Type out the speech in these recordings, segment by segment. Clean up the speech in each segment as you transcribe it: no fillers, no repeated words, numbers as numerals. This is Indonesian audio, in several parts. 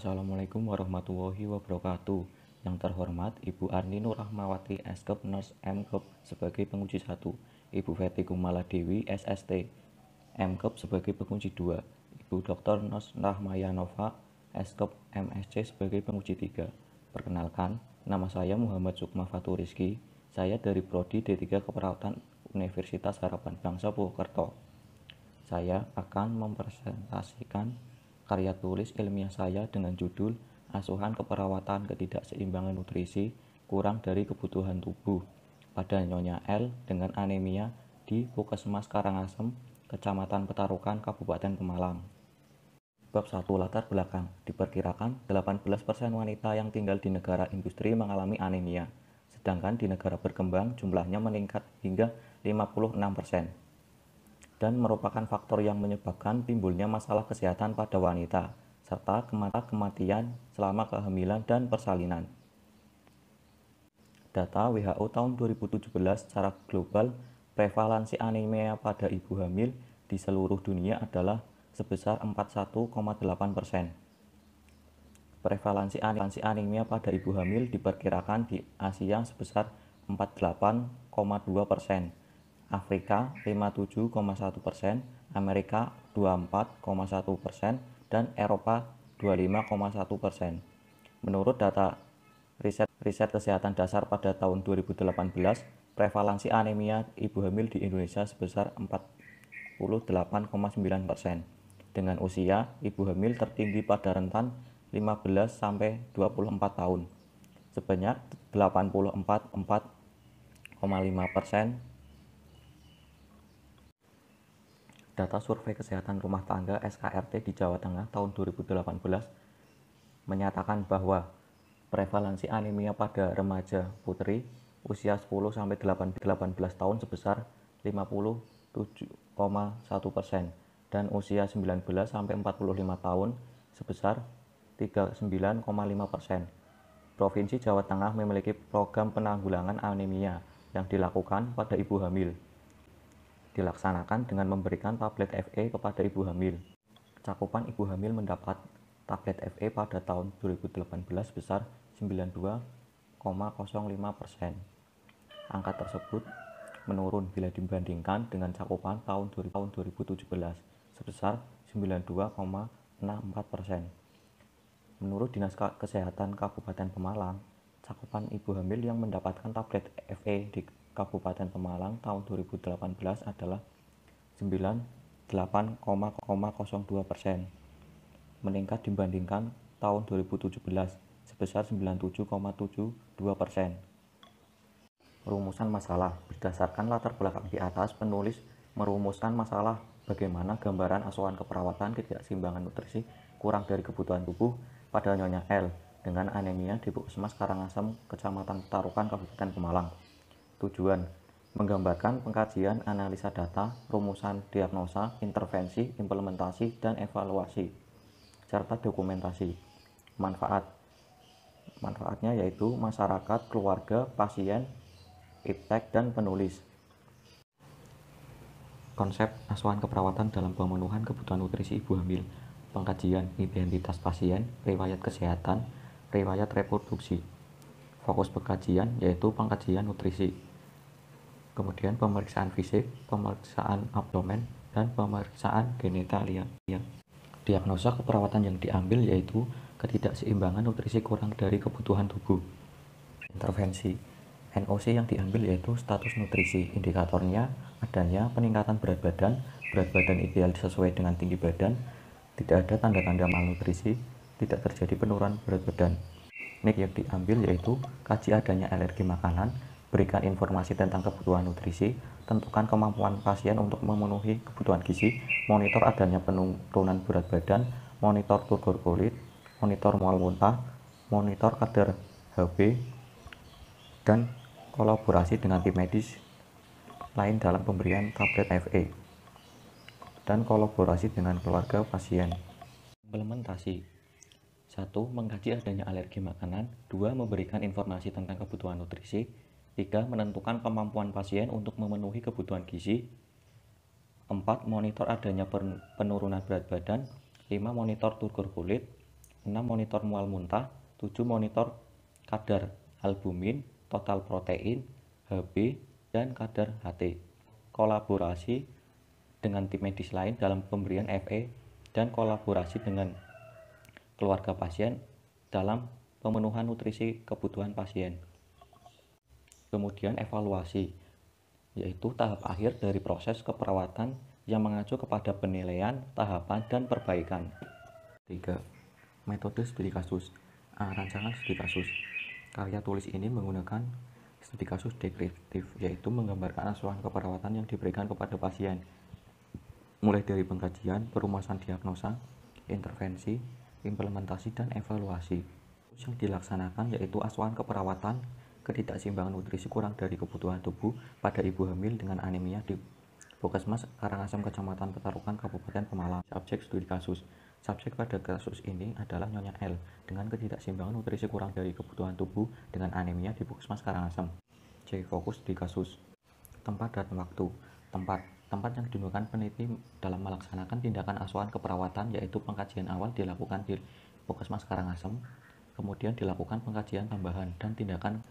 Assalamualaikum warahmatullahi wabarakatuh. Yang terhormat Ibu Arni Nur Rahmawati Eskep Nurse Mkep sebagai penguji 1, Ibu Feti Kumaladewi SST Mkep sebagai penguji 2, Ibu Dr. Nurse Rahmayanova Eskep MSc sebagai penguji 3. Perkenalkan, nama saya Muhammad Sukma Fatur Rizky. Saya dari Prodi D3 Keperawatan Universitas Harapan Bangsa Purwokerto. Saya akan mempresentasikan karya tulis ilmiah saya dengan judul Asuhan Keperawatan Ketidakseimbangan Nutrisi Kurang dari Kebutuhan Tubuh pada Nyonya L dengan anemia di Puskesmas Karangasem, Kecamatan Petarukan, Kabupaten Pemalang. Bab 1 latar belakang. Diperkirakan 18% wanita yang tinggal di negara industri mengalami anemia, sedangkan di negara berkembang jumlahnya meningkat hingga 56%. Dan merupakan faktor yang menyebabkan timbulnya masalah kesehatan pada wanita, serta kematian selama kehamilan dan persalinan. Data WHO tahun 2017 secara global, prevalensi anemia pada ibu hamil di seluruh dunia adalah sebesar 41,8%. Prevalensi anemia pada ibu hamil diperkirakan di Asia sebesar 48,2%. Afrika 57,1%, Amerika 24,1%, dan Eropa 25,1%. Menurut data riset kesehatan dasar pada tahun 2018, prevalensi anemia ibu hamil di Indonesia sebesar 48,9%. Dengan usia ibu hamil tertinggi pada rentan 15-24 tahun, sebanyak 84,5%. Data Survei Kesehatan Rumah Tangga SKRT di Jawa Tengah tahun 2018 menyatakan bahwa prevalensi anemia pada remaja putri usia 10-18 tahun sebesar 57,1% dan usia 19-45 tahun sebesar 39,5%. Provinsi Jawa Tengah memiliki program penanggulangan anemia yang dilakukan pada ibu hamil. Dilaksanakan dengan memberikan tablet FE kepada ibu hamil. Cakupan ibu hamil mendapat tablet FE pada tahun 2018 sebesar 92,05%. Angka tersebut menurun bila dibandingkan dengan cakupan tahun 2017 sebesar 92,64%. Menurut Dinas Kesehatan Kabupaten Pemalang, cakupan ibu hamil yang mendapatkan tablet FE di Kabupaten Pemalang tahun 2018 adalah 98,02%, meningkat dibandingkan tahun 2017 sebesar 97,72%. Rumusan masalah. Berdasarkan latar belakang di atas, penulis merumuskan masalah bagaimana gambaran asuhan keperawatan ketidakseimbangan nutrisi kurang dari kebutuhan tubuh pada Nyonya L dengan anemia di Puskesmas Karangasem, Kecamatan Petarukan, Kabupaten Pemalang. Tujuan: menggambarkan pengkajian analisa data, rumusan diagnosa, intervensi, implementasi, dan evaluasi, serta dokumentasi. Manfaatnya yaitu masyarakat, keluarga, pasien, iptek, dan penulis. Konsep asuhan keperawatan dalam pemenuhan kebutuhan nutrisi ibu hamil. Pengkajian identitas pasien, riwayat kesehatan, riwayat reproduksi. Fokus pengkajian yaitu pengkajian nutrisi, kemudian pemeriksaan fisik, pemeriksaan abdomen, dan pemeriksaan genitalia. Diagnosa keperawatan yang diambil yaitu ketidakseimbangan nutrisi kurang dari kebutuhan tubuh. Intervensi NOC yang diambil yaitu status nutrisi, indikatornya adanya peningkatan berat badan ideal sesuai dengan tinggi badan, tidak ada tanda-tanda malnutrisi, tidak terjadi penurunan berat badan. Teknik yang diambil yaitu kaji adanya alergi makanan, berikan informasi tentang kebutuhan nutrisi, tentukan kemampuan pasien untuk memenuhi kebutuhan gizi, monitor adanya penurunan berat badan, monitor turgor kulit, monitor mual muntah, monitor kadar HB, dan kolaborasi dengan tim medis lain dalam pemberian tablet FE, dan kolaborasi dengan keluarga pasien. Implementasi. 1. Mengkaji adanya alergi makanan. 2. Memberikan informasi tentang kebutuhan nutrisi. 3. Menentukan kemampuan pasien untuk memenuhi kebutuhan gizi. 4. Monitor adanya penurunan berat badan. 5. Monitor turgor kulit. 6 monitor mual muntah, 7 monitor kadar albumin, total protein, Hb, dan kadar Ht. Kolaborasi dengan tim medis lain dalam pemberian FE dan kolaborasi dengan keluarga pasien dalam pemenuhan nutrisi kebutuhan pasien. Kemudian evaluasi, yaitu tahap akhir dari proses keperawatan yang mengacu kepada penilaian, tahapan, dan perbaikan. 3. Metode studi kasus. Rancangan studi kasus. Karya tulis ini menggunakan studi kasus deskriptif, yaitu menggambarkan asuhan keperawatan yang diberikan kepada pasien, mulai dari pengkajian, perumusan diagnosa, intervensi, implementasi, dan evaluasi. Yang dilaksanakan yaitu asuhan keperawatan ketidakseimbangan nutrisi kurang dari kebutuhan tubuh pada ibu hamil dengan anemia di Puskesmas Karangasem, Kecamatan Petarukan, Kabupaten Pemalang. Subjek studi kasus. Subjek pada kasus ini adalah Nyonya L dengan ketidakseimbangan nutrisi kurang dari kebutuhan tubuh dengan anemia di Puskesmas Karangasem. C. Fokus di kasus. Tempat dan waktu. Tempat yang digunakan peneliti dalam melaksanakan tindakan asuhan keperawatan yaitu pengkajian awal dilakukan di Puskesmas Karangasem, kemudian dilakukan pengkajian tambahan dan tindakan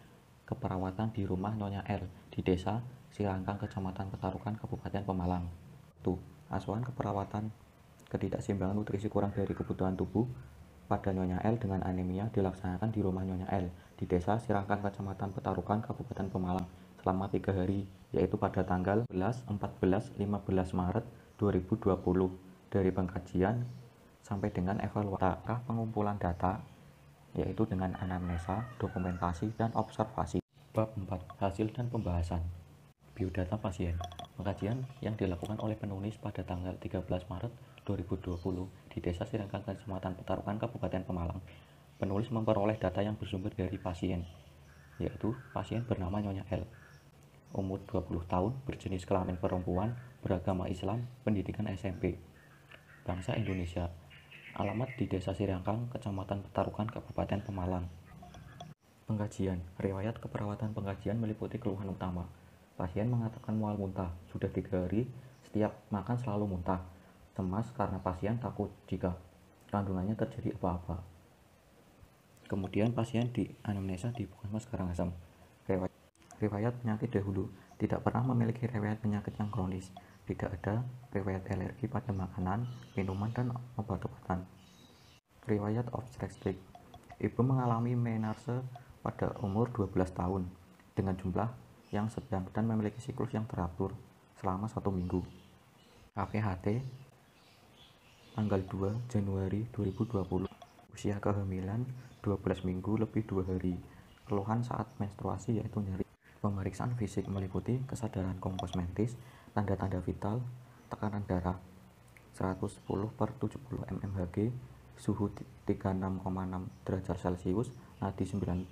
keperawatan di rumah Nyonya L di Desa Sirangkang, Kecamatan Petarukan, Kabupaten Pemalang. Asuhan keperawatan ketidakseimbangan nutrisi kurang dari kebutuhan tubuh pada Nyonya L dengan anemia dilaksanakan di rumah Nyonya L di Desa Sirangkang, Kecamatan Petarukan, Kabupaten Pemalang selama 3 hari, yaitu pada tanggal 11, 14, 15 Maret 2020 dari pengkajian sampai dengan evaluasi pengumpulan data, yaitu dengan anamnesa, dokumentasi, dan observasi. Bab 4. Hasil dan pembahasan. Biodata pasien. Pengkajian yang dilakukan oleh penulis pada tanggal 13 Maret 2020 di Desa Sirangkang, Kecamatan Petarukan, Kabupaten Pemalang. Penulis memperoleh data yang bersumber dari pasien, yaitu pasien bernama Nyonya L, umur 20 tahun, berjenis kelamin perempuan, beragama Islam, pendidikan SMP, bangsa Indonesia, alamat di Desa Sirangkang, Kecamatan Petarukan, Kabupaten Pemalang. Pengkajian. Riwayat keperawatan pengkajian meliputi keluhan utama. Pasien mengatakan mual muntah, sudah 3 hari, setiap makan selalu muntah, cemas karena pasien takut jika kandungannya terjadi apa-apa. Kemudian pasien di anamnesa di Puskesmas Karangasem. Riwayat penyakit dahulu, tidak pernah memiliki riwayat penyakit yang kronis, tidak ada riwayat alergi pada makanan, minuman, dan obat-obatan. Riwayat obstetrik, ibu mengalami menarse pada umur 12 tahun dengan jumlah yang sedang dan memiliki siklus yang teratur selama 1 minggu. KPHT tanggal 2 Januari 2020. Usia kehamilan 12 minggu lebih 2 hari. Keluhan saat menstruasi yaitu nyeri. Pemeriksaan fisik meliputi kesadaran komposmentis, tanda-tanda vital, tekanan darah 110/70 mmHg, suhu 36,6 derajat Celcius, nadi 90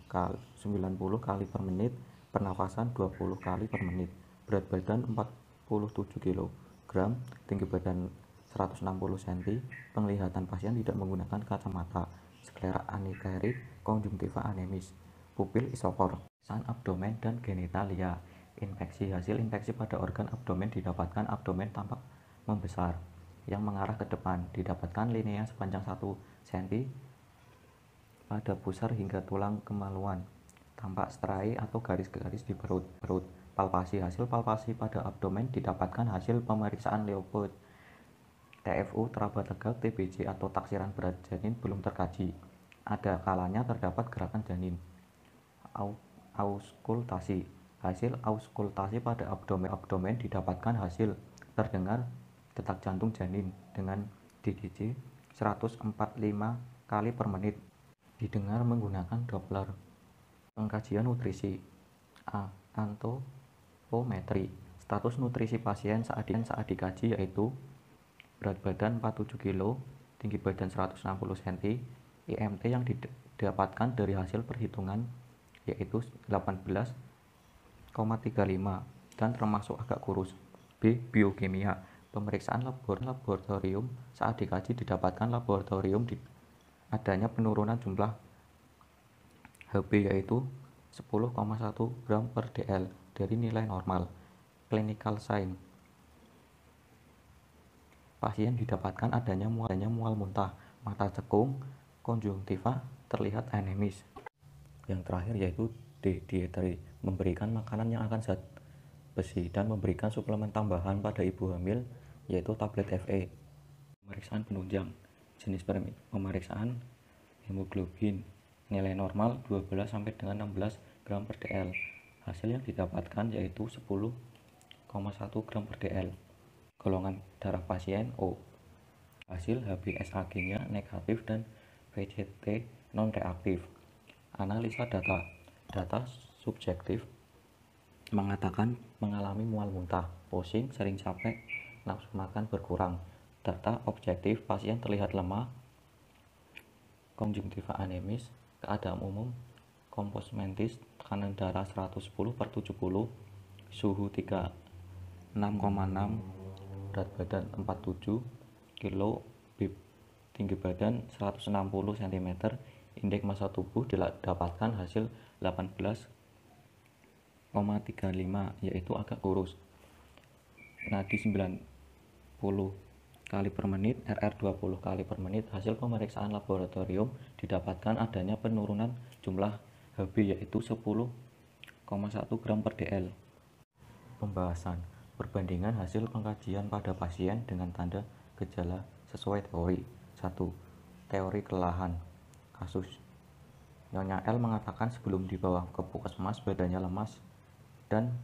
kali per menit, pernafasan 20 kali per menit, berat badan 47 kg, tinggi badan 160 cm, penglihatan pasien tidak menggunakan kacamata, sklera anikerik, konjungtiva anemis, pupil isopor. Pemeriksaan abdomen dan genitalia. Infeksi. Hasil infeksi pada organ abdomen didapatkan abdomen tampak membesar yang mengarah ke depan, didapatkan linea sepanjang 1 cm pada pusar hingga tulang kemaluan, tampak stray atau garis-garis di perut. Palpasi. Hasil palpasi pada abdomen didapatkan hasil pemeriksaan Leopold. TFU teraba tegak, TBC atau taksiran berat janin belum terkaji. Ada kalanya terdapat gerakan janin. Auskultasi. Hasil auskultasi pada abdomen didapatkan hasil terdengar detak jantung janin dengan DDC 145 kali per menit, didengar menggunakan Doppler. Pengkajian nutrisi. Antropometri. Status nutrisi pasien saat dikaji yaitu berat badan 47 kg, tinggi badan 160 cm, IMT yang didapatkan dari hasil perhitungan yaitu 18,35 dan termasuk agak kurus. B. Biokimia. Pemeriksaan laboratorium saat dikaji didapatkan laboratorium adanya penurunan jumlah Hb yaitu 10,1 gram per dl dari nilai normal. Clinical sign. Pasien didapatkan adanya mual muntah, mata cekung, Konjungtiva terlihat anemis. Yang terakhir yaitu dieteri, memberikan makanan yang akan zat besi dan memberikan suplemen tambahan pada ibu hamil yaitu tablet Fe. Pemeriksaan penunjang. Jenis pemeriksaan hemoglobin nilai normal 12 sampai dengan 16 gram per dl. Hasil yang didapatkan yaitu 10,1 gram per dl. Golongan darah pasien O. Hasil HbSAg-nya negatif dan VCT non-reaktif. Analisa data subjektif mengatakan mengalami mual muntah, pusing, sering capek, nafsu makan berkurang. Data objektif pasien terlihat lemah, konjungtiva anemis, keadaan umum kompos mentis, tekanan darah 110/70, suhu 36,6, berat badan 47 kilo, BIB tinggi badan 160 cm, indeks massa tubuh didapatkan hasil 18,35 yaitu agak kurus. Nadi 90 kali per menit, RR 20 kali per menit. Hasil pemeriksaan laboratorium didapatkan adanya penurunan jumlah Hb yaitu 10,1 gram per dl. Pembahasan perbandingan hasil pengkajian pada pasien dengan tanda gejala sesuai teori. 1. Teori kelelahan. Kasus Nyonya L mengatakan sebelum dibawa ke puskesmas badannya lemas dan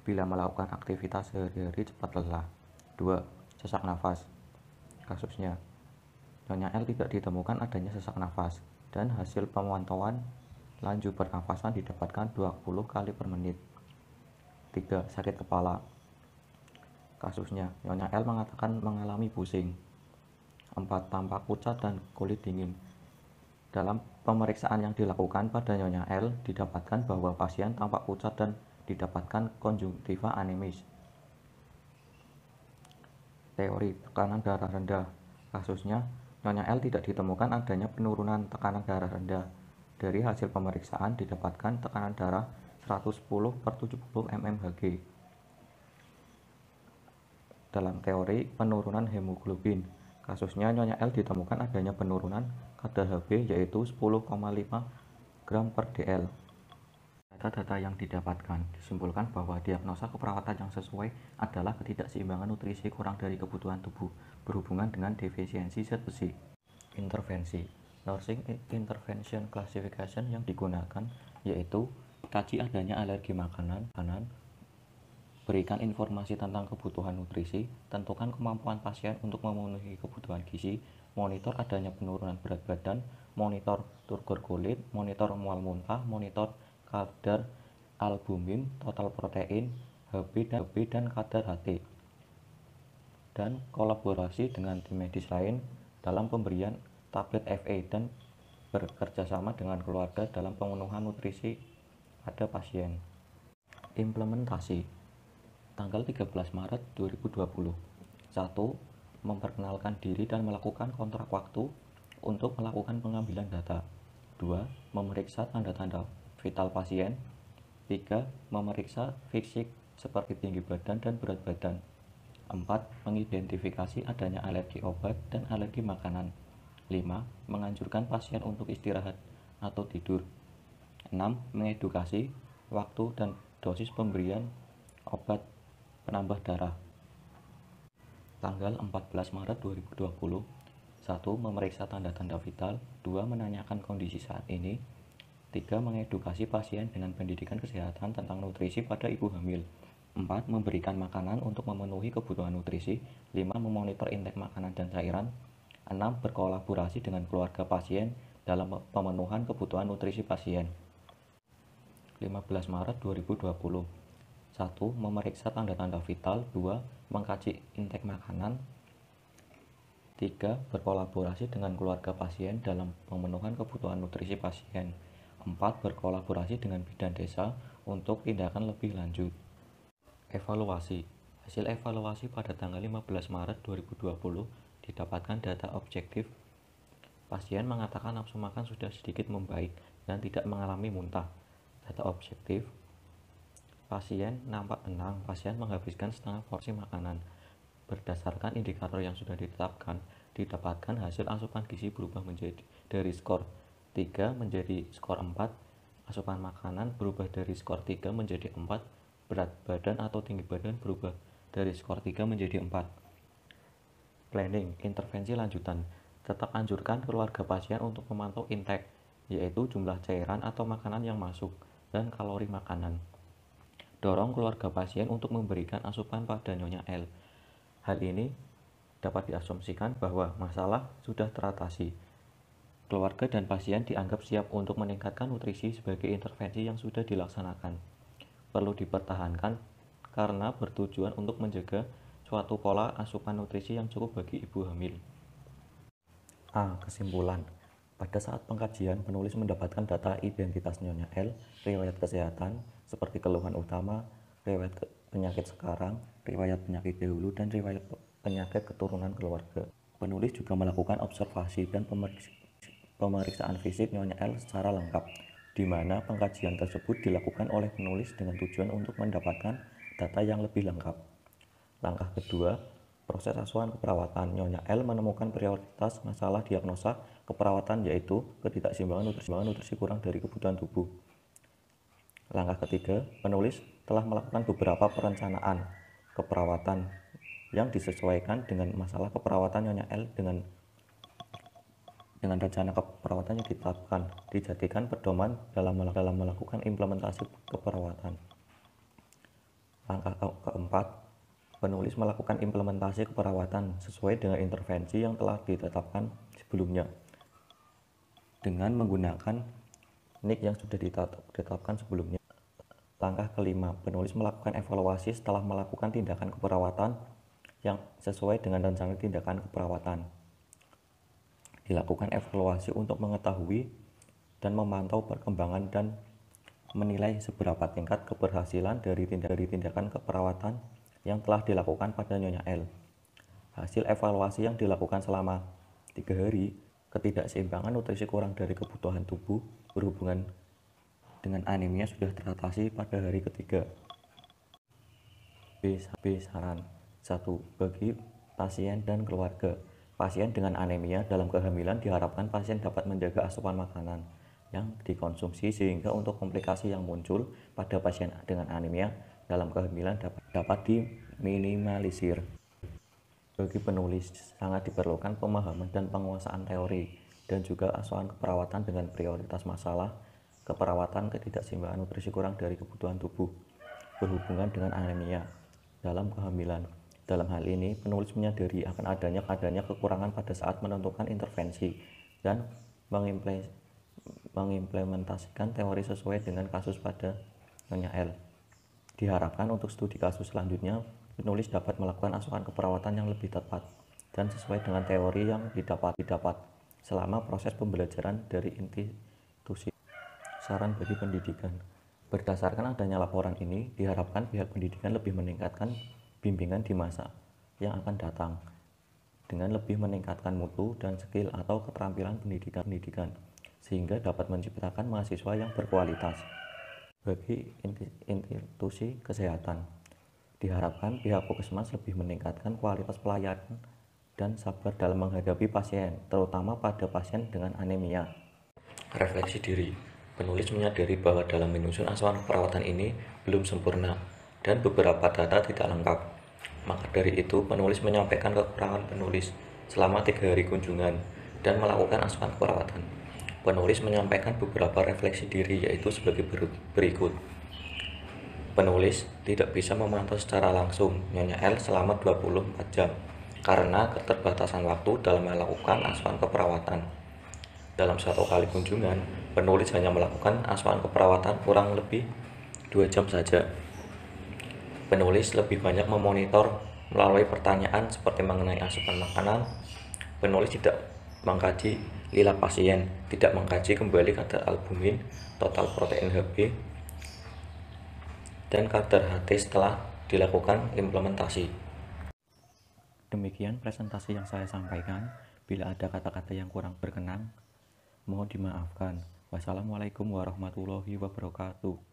bila melakukan aktivitas sehari-hari cepat lelah. 2. Sesak nafas. Kasusnya Nyonya L tidak ditemukan adanya sesak nafas dan hasil pemantauan laju pernafasan didapatkan 20 kali per menit. 3. Sakit kepala. Kasusnya Nyonya L mengatakan mengalami pusing. 4. Tampak pucat dan kulit dingin. Dalam pemeriksaan yang dilakukan pada Nyonya L didapatkan bahwa pasien tampak pucat dan didapatkan konjungtiva anemis. Teori tekanan darah rendah. Kasusnya Nyonya L tidak ditemukan adanya penurunan tekanan darah rendah. Dari hasil pemeriksaan didapatkan tekanan darah 110/70 mmHg. Dalam teori penurunan hemoglobin, kasusnya Nyonya L ditemukan adanya penurunan kadar Hb yaitu 10,5 gram per dl. Data-data yang didapatkan disimpulkan bahwa diagnosa keperawatan yang sesuai adalah ketidakseimbangan nutrisi kurang dari kebutuhan tubuh berhubungan dengan defisiensi zat besi. Intervensi. Nursing Intervention Classification yang digunakan yaitu kaji adanya alergi makanan, berikan informasi tentang kebutuhan nutrisi, tentukan kemampuan pasien untuk memenuhi kebutuhan gizi, monitor adanya penurunan berat badan, monitor turgor kulit, monitor mual muntah, monitor kadar albumin, total protein, Hb dan kadar HT, dan kolaborasi dengan tim medis lain dalam pemberian tablet Fe dan bekerjasama dengan keluarga dalam pemenuhan nutrisi pada pasien. Implementasi. Tanggal 13 Maret 2020. 1. Memperkenalkan diri dan melakukan kontrak waktu untuk melakukan pengambilan data. 2. Memeriksa tanda-tanda vital pasien. 3. Memeriksa fisik seperti tinggi badan dan berat badan. 4. Mengidentifikasi adanya alergi obat dan alergi makanan. 5. Menganjurkan pasien untuk istirahat atau tidur. 6. Mengedukasi waktu dan dosis pemberian obat penambah darah. Tanggal 14 Maret 2020. 1. Memeriksa tanda-tanda vital. 2. Menanyakan kondisi saat ini. 3. Mengedukasi pasien dengan pendidikan kesehatan tentang nutrisi pada ibu hamil. 4. Memberikan makanan untuk memenuhi kebutuhan nutrisi. 5. Memonitor intake makanan dan cairan. 6. Berkolaborasi dengan keluarga pasien dalam pemenuhan kebutuhan nutrisi pasien. 15 Maret 2020. 1. Memeriksa tanda-tanda vital. 2. Mengkaji intake makanan. 3. Berkolaborasi dengan keluarga pasien dalam pemenuhan kebutuhan nutrisi pasien. 4. Berkolaborasi dengan bidan desa untuk tindakan lebih lanjut. Evaluasi. Hasil evaluasi pada tanggal 15 Maret 2020 didapatkan data objektif. Pasien mengatakan nafsu makan sudah sedikit membaik dan tidak mengalami muntah. Data objektif. Pasien nampak tenang, pasien menghabiskan setengah porsi makanan. Berdasarkan indikator yang sudah ditetapkan, didapatkan hasil asupan gizi berubah menjadi dari skor 3 menjadi skor 4, asupan makanan berubah dari skor 3 menjadi 4, berat badan atau tinggi badan berubah dari skor 3 menjadi 4. Planning, intervensi lanjutan. Tetap anjurkan keluarga pasien untuk memantau intake, yaitu jumlah cairan atau makanan yang masuk, dan kalori makanan. Dorong keluarga pasien untuk memberikan asupan pada Nyonya L. Hal ini dapat diasumsikan bahwa masalah sudah teratasi. Keluarga dan pasien dianggap siap untuk meningkatkan nutrisi sebagai intervensi yang sudah dilaksanakan. Perlu dipertahankan karena bertujuan untuk menjaga suatu pola asupan nutrisi yang cukup bagi ibu hamil. A. Kesimpulan. Pada saat pengkajian, penulis mendapatkan data identitas Nyonya L, riwayat kesehatan, seperti keluhan utama, riwayat penyakit sekarang, riwayat penyakit dahulu, dan riwayat penyakit keturunan keluarga. Penulis juga melakukan observasi dan pemeriksaan fisik Nyonya L secara lengkap, di mana pengkajian tersebut dilakukan oleh penulis dengan tujuan untuk mendapatkan data yang lebih lengkap. Langkah kedua, proses asuhan keperawatan. Nyonya L menemukan prioritas masalah diagnosa keperawatan, yaitu ketidakseimbangan nutrisi kurang dari kebutuhan tubuh. Langkah ketiga, penulis telah melakukan beberapa perencanaan keperawatan yang disesuaikan dengan masalah keperawatan Nyonya L dengan rencana keperawatan yang ditetapkan, dijadikan pedoman dalam melakukan implementasi keperawatan. Langkah keempat, penulis melakukan implementasi keperawatan sesuai dengan intervensi yang telah ditetapkan sebelumnya dengan menggunakan NIK yang sudah ditetapkan sebelumnya. Langkah kelima, penulis melakukan evaluasi setelah melakukan tindakan keperawatan yang sesuai dengan rencana tindakan keperawatan. Dilakukan evaluasi untuk mengetahui dan memantau perkembangan dan menilai seberapa tingkat keberhasilan dari tindakan keperawatan yang telah dilakukan pada Nyonya L. Hasil evaluasi yang dilakukan selama 3 hari, ketidakseimbangan nutrisi kurang dari kebutuhan tubuh berhubungan dengan anemia sudah teratasi pada hari ketiga. B. Saran 1. Bagi pasien dan keluarga. Pasien dengan anemia dalam kehamilan diharapkan pasien dapat menjaga asupan makanan yang dikonsumsi sehingga untuk komplikasi yang muncul pada pasien dengan anemia dalam kehamilan dapat diminimalisir. Bagi penulis, sangat diperlukan pemahaman dan penguasaan teori dan juga asuhan keperawatan dengan prioritas masalah keperawatan ketidakseimbangan nutrisi kurang dari kebutuhan tubuh berhubungan dengan anemia dalam kehamilan. Dalam hal ini, penulis menyadari akan adanya kekurangan pada saat menentukan intervensi dan mengimplementasikan teori sesuai dengan kasus pada Nyonya L. Diharapkan untuk studi kasus selanjutnya, penulis dapat melakukan asuhan keperawatan yang lebih tepat dan sesuai dengan teori yang didapat selama proses pembelajaran dari institusi. Saran bagi pendidikan. Berdasarkan adanya laporan ini, diharapkan pihak pendidikan lebih meningkatkan bimbingan di masa yang akan datang dengan lebih meningkatkan mutu dan skill atau keterampilan pendidikan sehingga dapat menciptakan mahasiswa yang berkualitas. Bagi institusi kesehatan, diharapkan pihak puskesmas lebih meningkatkan kualitas pelayanan dan sabar dalam menghadapi pasien, terutama pada pasien dengan anemia. Refleksi diri. Penulis menyadari bahwa dalam menyusun asuhan perawatan ini belum sempurna dan beberapa data tidak lengkap. Maka dari itu, penulis menyampaikan kekurangan penulis selama 3 hari kunjungan dan melakukan asuhan perawatan. Penulis menyampaikan beberapa refleksi diri, yaitu sebagai berikut. Penulis tidak bisa memantau secara langsung Nyonya L selama 24 jam karena keterbatasan waktu dalam melakukan asuhan keperawatan. Dalam satu kali kunjungan, penulis hanya melakukan asuhan keperawatan kurang lebih 2 jam saja. Penulis lebih banyak memonitor melalui pertanyaan seperti mengenai asupan makanan. Penulis tidak mengkaji lila pasien, tidak mengkaji kembali kadar albumin, total protein Hb, dan kadar HT setelah dilakukan implementasi. Demikian presentasi yang saya sampaikan. Bila ada kata-kata yang kurang berkenan, mohon dimaafkan. Wassalamualaikum warahmatullahi wabarakatuh.